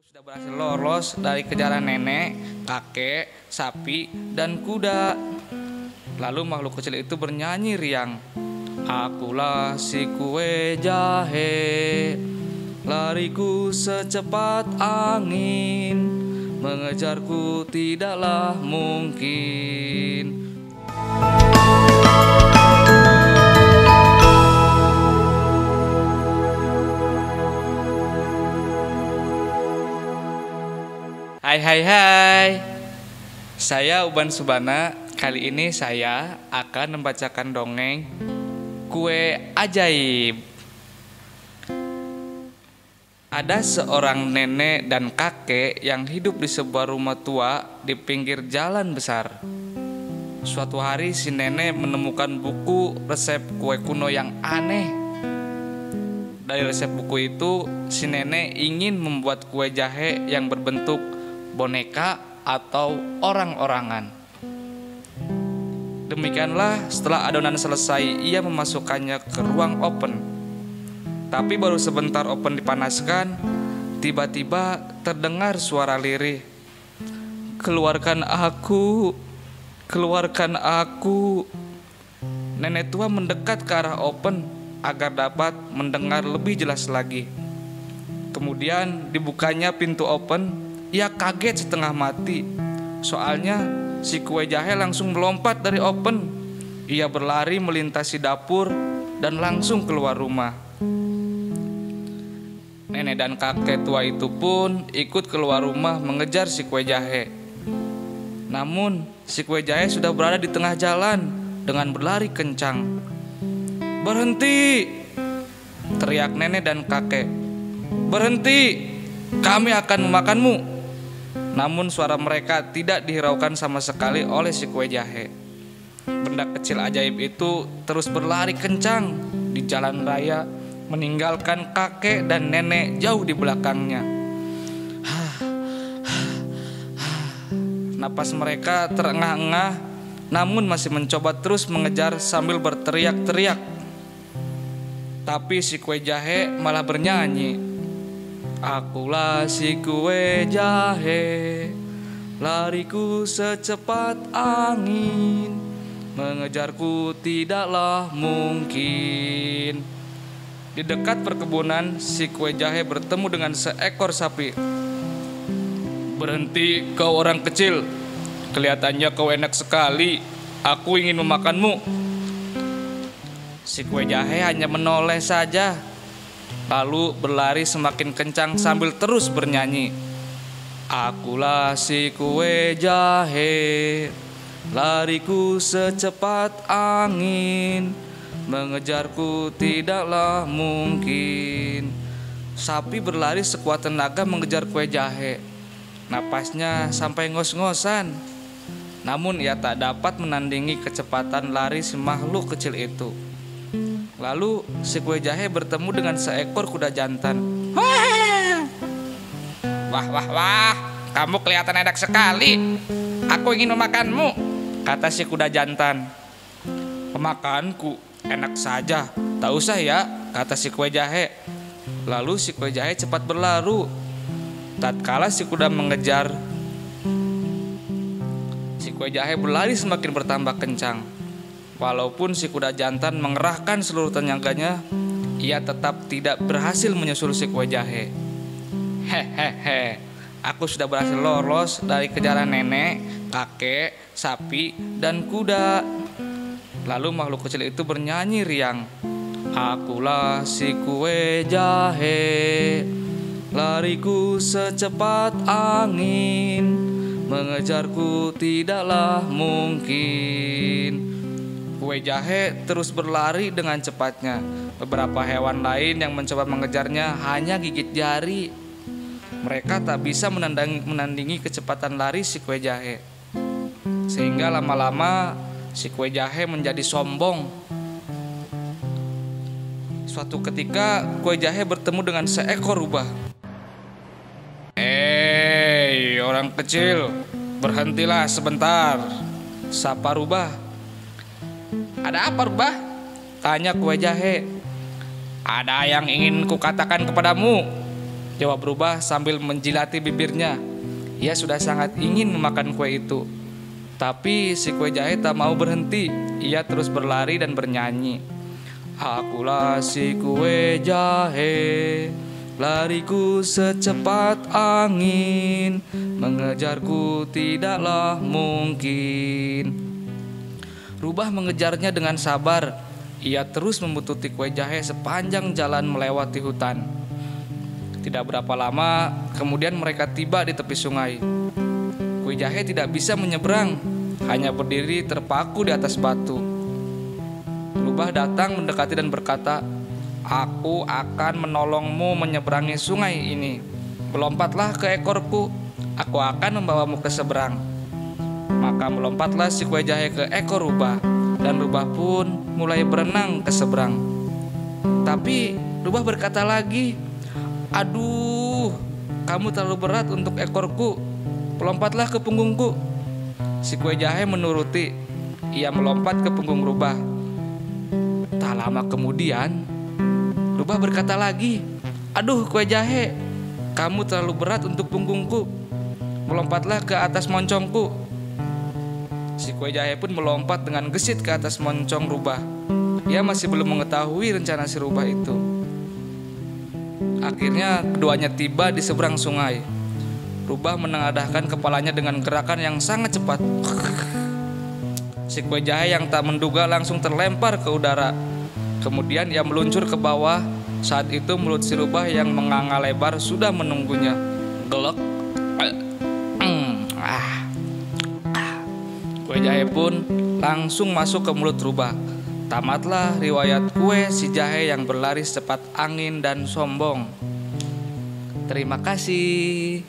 Sudah berhasil lolos dari kejaran nenek, kakek, sapi, dan kuda. Lalu makhluk kecil itu bernyanyi riang. Akulah si kue jahe, lariku secepat angin, mengejarku tidaklah mungkin. Hai, saya Uban Subana. Kali ini saya akan membacakan dongeng Kue Ajaib. Ada seorang nenek dan kakek yang hidup di sebuah rumah tua di pinggir jalan besar. Suatu hari si nenek menemukan buku resep kue kuno yang aneh. Dari resep buku itu, si nenek ingin membuat kue jahe yang berbentuk boneka atau orang-orangan. Demikianlah, setelah adonan selesai, ia memasukkannya ke ruang oven. Tapi baru sebentar oven dipanaskan, tiba-tiba terdengar suara lirih. Keluarkan aku, keluarkan aku. Nenek tua mendekat ke arah oven agar dapat mendengar lebih jelas lagi. Kemudian dibukanya pintu oven. Ia kaget setengah mati. Soalnya si kue jahe langsung melompat dari oven. Ia berlari melintasi dapur dan langsung keluar rumah. Nenek dan kakek tua itu pun ikut keluar rumah mengejar si kue jahe. Namun si kue jahe sudah berada di tengah jalan dengan berlari kencang. "Berhenti!" teriak nenek dan kakek. "Berhenti! Kami akan memakanmu!" Namun suara mereka tidak dihiraukan sama sekali oleh si kue jahe. Benda kecil ajaib itu terus berlari kencang di jalan raya, meninggalkan kakek dan nenek jauh di belakangnya. Napas mereka terengah-engah, namun masih mencoba terus mengejar sambil berteriak-teriak. Tapi si kue jahe malah bernyanyi. Akulah si kue jahe, lariku secepat angin, mengejarku tidaklah mungkin. Di dekat perkebunan, si kue jahe bertemu dengan seekor sapi. "Berhenti kau orang kecil, kelihatannya kau enak sekali, aku ingin memakanmu." Si kue jahe hanya menoleh saja, lalu berlari semakin kencang sambil terus bernyanyi. Akulah si kue jahe, lariku secepat angin, mengejarku tidaklah mungkin. Sapi berlari sekuat tenaga mengejar kue jahe. Napasnya sampai ngos-ngosan. Namun ia tak dapat menandingi kecepatan lari si makhluk kecil itu. Lalu si kue jahe bertemu dengan seekor kuda jantan. Wah, kamu kelihatan enak sekali. Aku ingin memakanmu," kata si kuda jantan. "Pemakanku enak saja, tak usah ya," kata si kue jahe. Lalu si kue jahe cepat berlalu. Tatkala si kuda mengejar, si kue jahe berlari semakin bertambah kencang. Walaupun si kuda jantan mengerahkan seluruh tenaganya, ia tetap tidak berhasil menyusul si kue jahe. Hehehe, aku sudah berhasil lolos dari kejaran nenek, kakek, sapi, dan kuda. Lalu makhluk kecil itu bernyanyi riang. Akulah si kue jahe, lariku secepat angin, mengejarku tidaklah mungkin. Kue jahe terus berlari dengan cepatnya. Beberapa hewan lain yang mencoba mengejarnya hanya gigit jari. Mereka tak bisa menandingi kecepatan lari si kue jahe. Sehingga lama-lama si kue jahe menjadi sombong. Suatu ketika kue jahe bertemu dengan seekor rubah. "Hei, orang kecil, berhentilah sebentar," sapa rubah. "Ada apa, rubah?" tanya kue jahe. "Ada yang ingin kukatakan kepadamu," jawab Rubah sambil menjilati bibirnya. Ia sudah sangat ingin memakan kue itu. Tapi si kue jahe tak mau berhenti. Ia terus berlari dan bernyanyi. Akulah si kue jahe, lariku secepat angin, mengejarku tidaklah mungkin. Rubah mengejarnya dengan sabar. Ia terus membututi kue jahe sepanjang jalan melewati hutan. Tidak berapa lama, kemudian mereka tiba di tepi sungai. Kue jahe tidak bisa menyeberang, hanya berdiri terpaku di atas batu. Rubah datang mendekati dan berkata, "Aku akan menolongmu menyeberangi sungai ini. Melompatlah ke ekorku, aku akan membawamu ke seberang." Maka melompatlah si kue jahe ke ekor Rubah, dan Rubah pun mulai berenang ke seberang. Tapi Rubah berkata lagi, "Aduh, kamu terlalu berat untuk ekorku. Melompatlah ke punggungku." Si kue jahe menuruti. Ia melompat ke punggung Rubah. Tak lama kemudian, Rubah berkata lagi, "Aduh kue jahe, kamu terlalu berat untuk punggungku. Melompatlah ke atas moncongku." Si kue jahe pun melompat dengan gesit ke atas moncong Rubah. Ia masih belum mengetahui rencana si Rubah itu. Akhirnya keduanya tiba di seberang sungai. Rubah menengadahkan kepalanya dengan gerakan yang sangat cepat. Si kue jahe yang tak menduga langsung terlempar ke udara. Kemudian ia meluncur ke bawah. Saat itu mulut si Rubah yang menganga lebar sudah menunggunya. Gelek. Kue jahe pun langsung masuk ke mulut Rubah. Tamatlah riwayat kue si jahe yang berlari secepat angin dan sombong. Terima kasih.